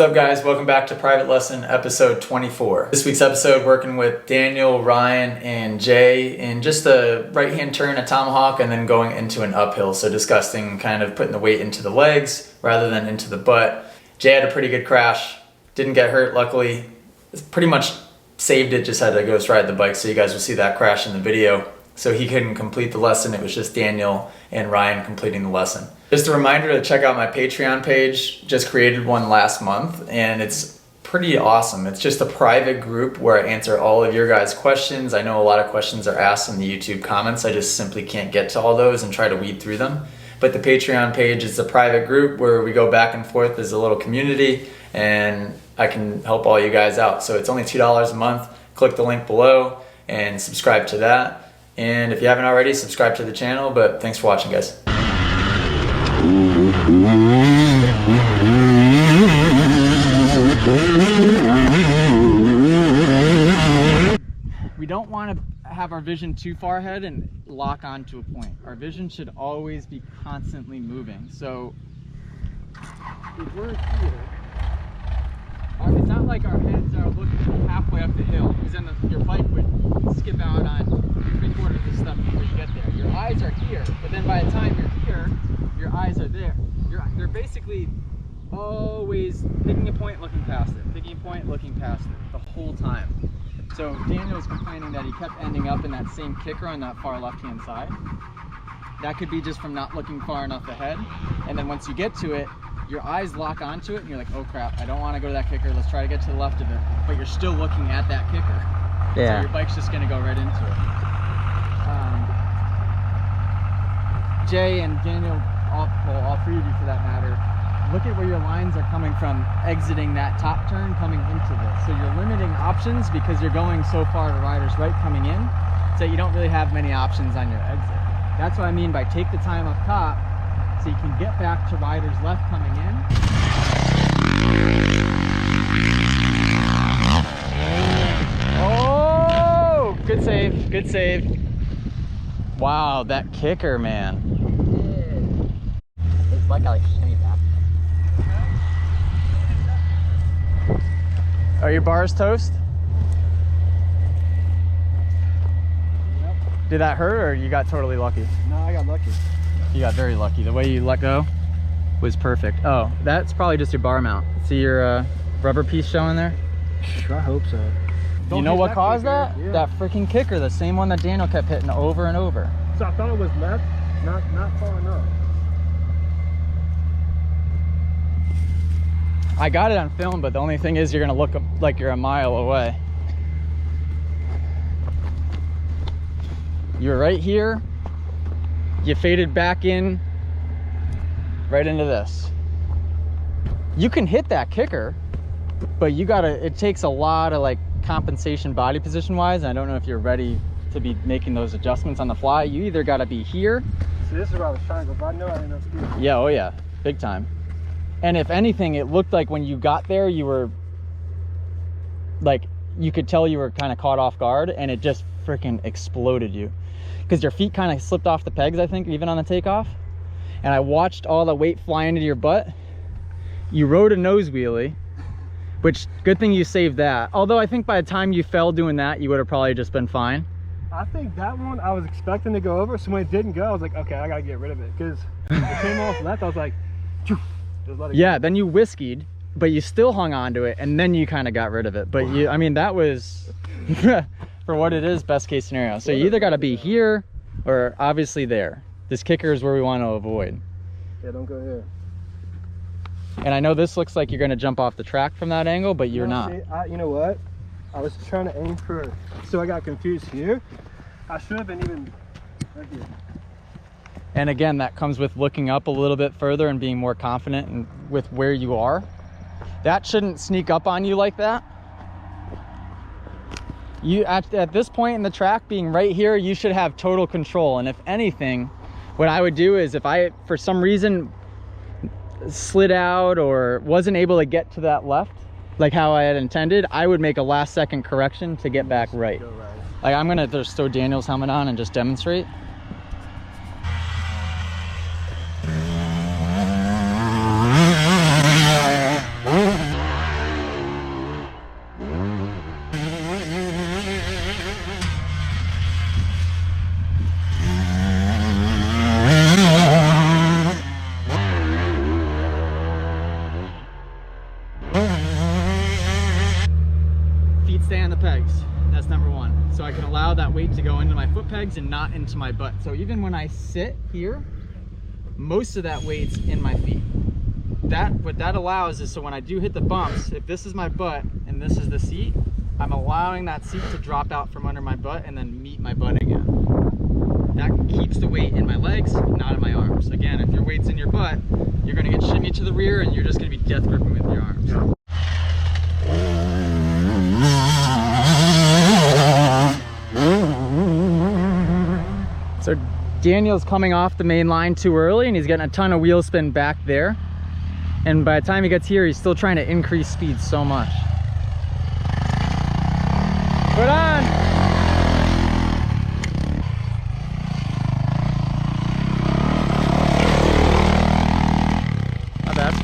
up, guys? Welcome back to Private Lesson episode 24. This week's episode working with Daniel, Ryan, and Jay in just a right-hand turn, a tomahawk, and then going into an uphill. So discussing kind of putting the weight into the legs rather than into the butt. Jay had a pretty good crash. Didn't get hurt, luckily. Pretty much saved it, just had to ghost ride the bike. So you guys will see that crash in the video. So he couldn't complete the lesson. It was just Daniel and Ryan completing the lesson. Just a reminder to check out my Patreon page. Just created one last month and it's pretty awesome. It's just a private group where I answer all of your guys' questions. I know a lot of questions are asked in the YouTube comments. I just simply can't get to all those and try to weed through them. But the Patreon page is a private group where we go back and forth as a little community and I can help all you guys out. So it's only $2 a month. Click the link below and subscribe to that. And if you haven't already, subscribe to the channel. But thanks for watching, guys. We don't want to have our vision too far ahead and lock onto a point. Our vision should always be constantly moving. So if we're here, it's not like our heads are looking halfway up the hill, because then your bike would skip out on 3/4 of the stuff before you get there. Your eyes are here, but then by the time you're here, your eyes are there. They're basically always picking a point, looking past it, picking a point, looking past it the whole time. So Daniel was complaining that he kept ending up in that same kicker on that far left-hand side. That could be just from not looking far enough ahead. And then once you get to it, your eyes lock onto it and you're like, oh crap, I don't want to go to that kicker, let's try to get to the left of it. But you're still looking at that kicker. Yeah. So your bike's just gonna go right into it. Jay and Daniel, all three of you for that matter, look at where your lines are coming from exiting that top turn coming into this. So you're limiting options because you're going so far to rider's right coming in, so you don't really have many options on your exit. That's what I mean by take the time up top so you can get back to rider's left coming in. Oh, good save, good save. Wow, that kicker, man. It's like I shimmy back. Are your bars toast? Yep. Did that hurt or you got totally lucky? No, I got lucky. You got very lucky. The way you let go was perfect. Oh, that's probably just your bar mount. See your rubber piece showing there? I hope so. You know what caused that? Yeah. That freaking kicker, the same one that Daniel kept hitting over and over. So I thought it was left, not far enough. I got it on film, but the only thing is you're gonna look like you're a mile away. You're right here. You faded back in, right into this. You can hit that kicker, but it takes a lot of like compensation body position wise. And I don't know if you're ready to be making those adjustments on the fly. You either gotta be here. So this is where I was trying to go, but I know I didn't know speed. Yeah, oh yeah, big time. And if anything, it looked like when you got there, you were like, you could tell you were kind of caught off guard and it just freaking exploded you. Because your feet kind of slipped off the pegs, I think, even on the takeoff. And I watched all the weight fly into your butt. You rode a nose wheelie, which good thing you saved that. Although I think by the time you fell doing that, you would have probably just been fine. I think that one I was expecting to go over, so when it didn't go, I was like, okay, I gotta get rid of it. Because it came off left, I was like, just let it go. Then you whiskied, but you still hung on to it, and then you kind of got rid of it. But you, I mean, that was, for what it is, best case scenario. So you either got to be here or obviously there. This kicker is where we want to avoid. Yeah, don't go here. And I know this looks like you're going to jump off the track from that angle, but you're not. See, you know what? I was trying to aim for, so I got confused here. I should have been even right here. And again, that comes with looking up a little bit further and being more confident with where you are. That shouldn't sneak up on you like that. You at this point in the track, being right here, you should have total control. And if anything, what I would do is if I, for some reason, slid out or wasn't able to get to that left, like how I had intended, I would make a last second correction to get back right. Like I'm gonna just throw Daniel's helmet on and just demonstrate. feet stay on the pegs. That's number one. So I can allow that weight to go into my foot pegs and not into my butt. So even when I sit here, most of that weight's in my feet. What that allows is, so when I do hit the bumps, if this is my butt and this is the seat, I'm allowing that seat to drop out from under my butt and then meet my butt again. That keeps the weight in my legs, not in my arms. Again, if your weight's in your butt, you're gonna get shimmied to the rear and you're just gonna be death gripping with your arms. So Daniel's coming off the main line too early and he's getting a ton of wheel spin back there. And by the time he gets here, he's still trying to increase speed so much. Put on! Not bad.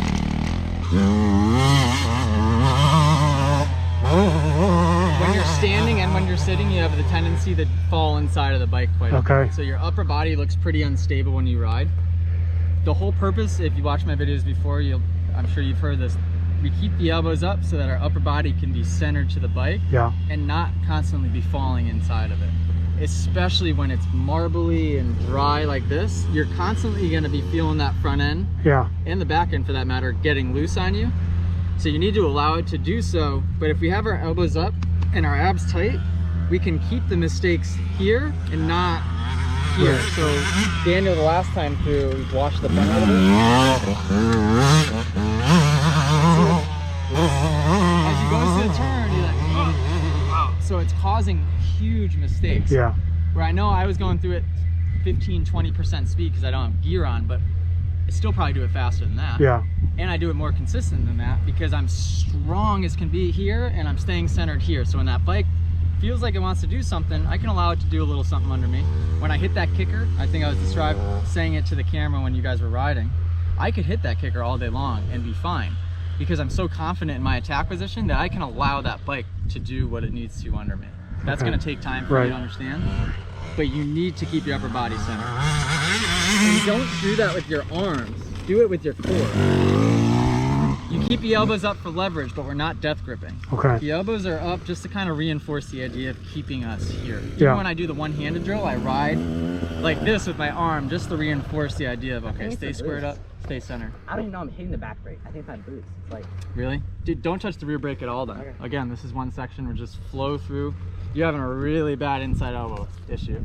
When you're standing and when you're sitting, you have the tendency to fall inside of the bike quite a bit. So your upper body looks pretty unstable when you ride. The whole purpose, if you watch my videos before, I'm sure you've heard this, we keep the elbows up so that our upper body can be centered to the bike and not constantly be falling inside of it. Especially when it's marbly and dry like this, you're constantly going to be feeling that front end and the back end for that matter getting loose on you. So you need to allow it to do so, but if we have our elbows up and our abs tight, we can keep the mistakes here and not here. So Daniel, the last time through, he washed the front a little bit. As you go into the turn, you're like, oh. So it's causing huge mistakes. Where I know I was going through it 15-20% speed because I don't have gear on, but I still probably do it faster than that. And I do it more consistent than that because I'm strong as can be here and I'm staying centered here. So when that bike feels like it wants to do something, I can allow it to do a little something under me. When I hit that kicker, I think I was saying it to the camera when you guys were riding, I could hit that kicker all day long and be fine because I'm so confident in my attack position that I can allow that bike to do what it needs to under me. That's going to take time for you to understand, but you need to keep your upper body centered. And don't do that with your arms, do it with your core. You keep the elbows up for leverage, but we're not death gripping. The elbows are up just to kind of reinforce the idea of keeping us here. Even when I do the one-handed drill, I ride like this with my arm just to reinforce the idea of, okay, stay squared up, stay centered. I don't even know I'm hitting the back brake. I think it's on boost. It's like... Really? Dude, don't touch the rear brake at all then. Again, this is one section where just flow through. You're having a really bad inside elbow issue.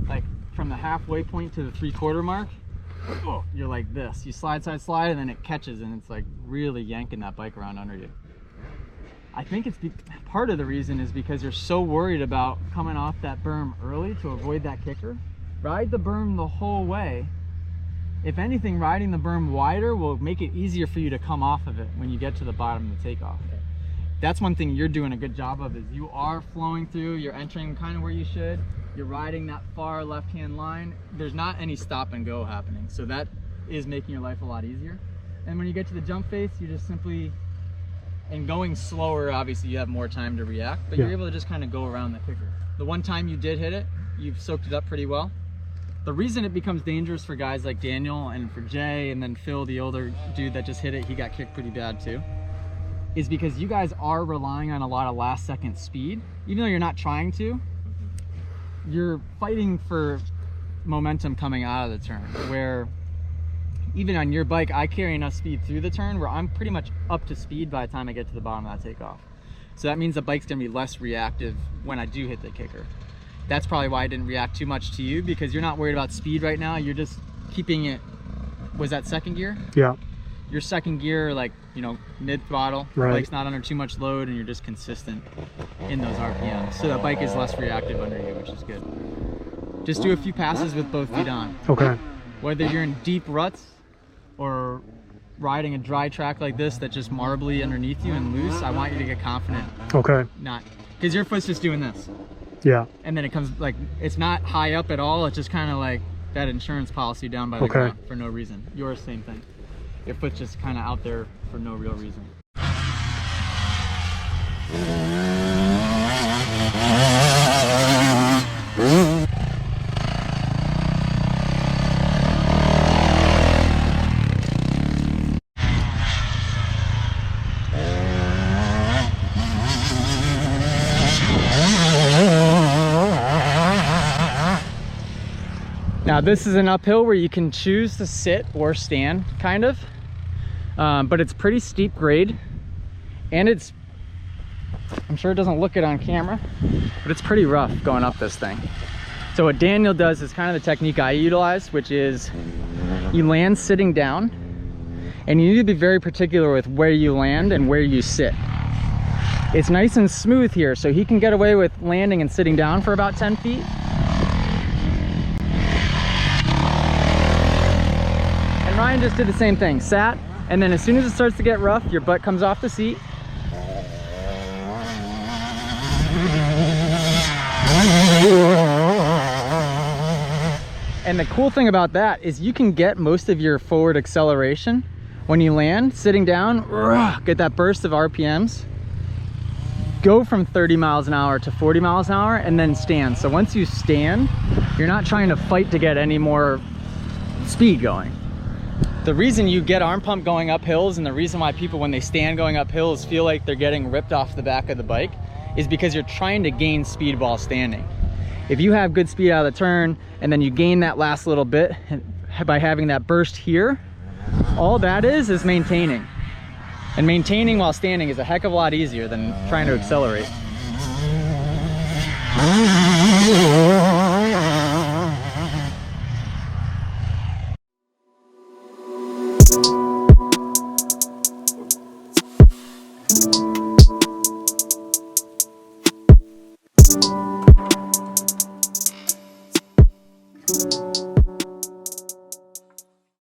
Like from the halfway point to the 3/4 mark, you're like this. You slide, slide, and then it catches and it's like really yanking that bike around under you. I think it's part of the reason is because you're so worried about coming off that berm early to avoid that kicker. Ride the berm the whole way. If anything, riding the berm wider will make it easier for you to come off of it when you get to the bottom of the takeoff. That's one thing you're doing a good job of, is you are flowing through, you're entering kind of where you should, you're riding that far left-hand line. There's not any stop and go happening. So that is making your life a lot easier. And when you get to the jump face, you just simply, and going slower, obviously you have more time to react, but you're able to just kind of go around the kicker. The one time you did hit it, you've soaked it up pretty well. The reason it becomes dangerous for guys like Daniel and for Jay and then Phil, the older dude that just hit it, he got kicked pretty bad too, is because you guys are relying on a lot of last second speed. Even though you're not trying to, you're fighting for momentum coming out of the turn, where even on your bike, I carry enough speed through the turn where I'm pretty much up to speed by the time I get to the bottom of that takeoff. So that means the bike's gonna be less reactive when I do hit the kicker. That's probably why I didn't react too much to you, because you're not worried about speed right now. You're just keeping it, was that second gear? Yeah. Your second gear, like, you know, mid throttle, the bike's not under too much load and you're just consistent in those RPMs. So that bike is less reactive under you, which is good. Just do a few passes with both feet on. Okay. Whether you're in deep ruts or riding a dry track like this that's just marbly underneath you and loose, I want you to get confident. Okay. Not, because your foot's just doing this. Yeah. And then it comes, like, it's not high up at all. It's just kind of like that insurance policy down by the ground for no reason. Yours, same thing. Your foot's just kind of out there for no real reason. Now this is an uphill where you can choose to sit or stand, kind of, but it's pretty steep grade, and I'm sure it doesn't look it on camera, but it's pretty rough going up this thing. So what Daniel does is kind of the technique I utilize, which is you land sitting down, and you need to be very particular with where you land and where you sit. It's nice and smooth here, so he can get away with landing and sitting down for about 10 feet. And Ryan just did the same thing, sat, and then as soon as it starts to get rough, your butt comes off the seat. And the cool thing about that is you can get most of your forward acceleration when you land sitting down, get that burst of RPMs, go from 30 miles an hour to 40 miles an hour, and then stand. So once you stand, you're not trying to fight to get any more speed going. The reason you get arm pump going up hills, and the reason why people when they stand going up hills feel like they're getting ripped off the back of the bike, is because you're trying to gain speed while standing. If you have good speed out of the turn and then you gain that last little bit by having that burst here, all that is maintaining. And maintaining while standing is a heck of a lot easier than trying to accelerate. You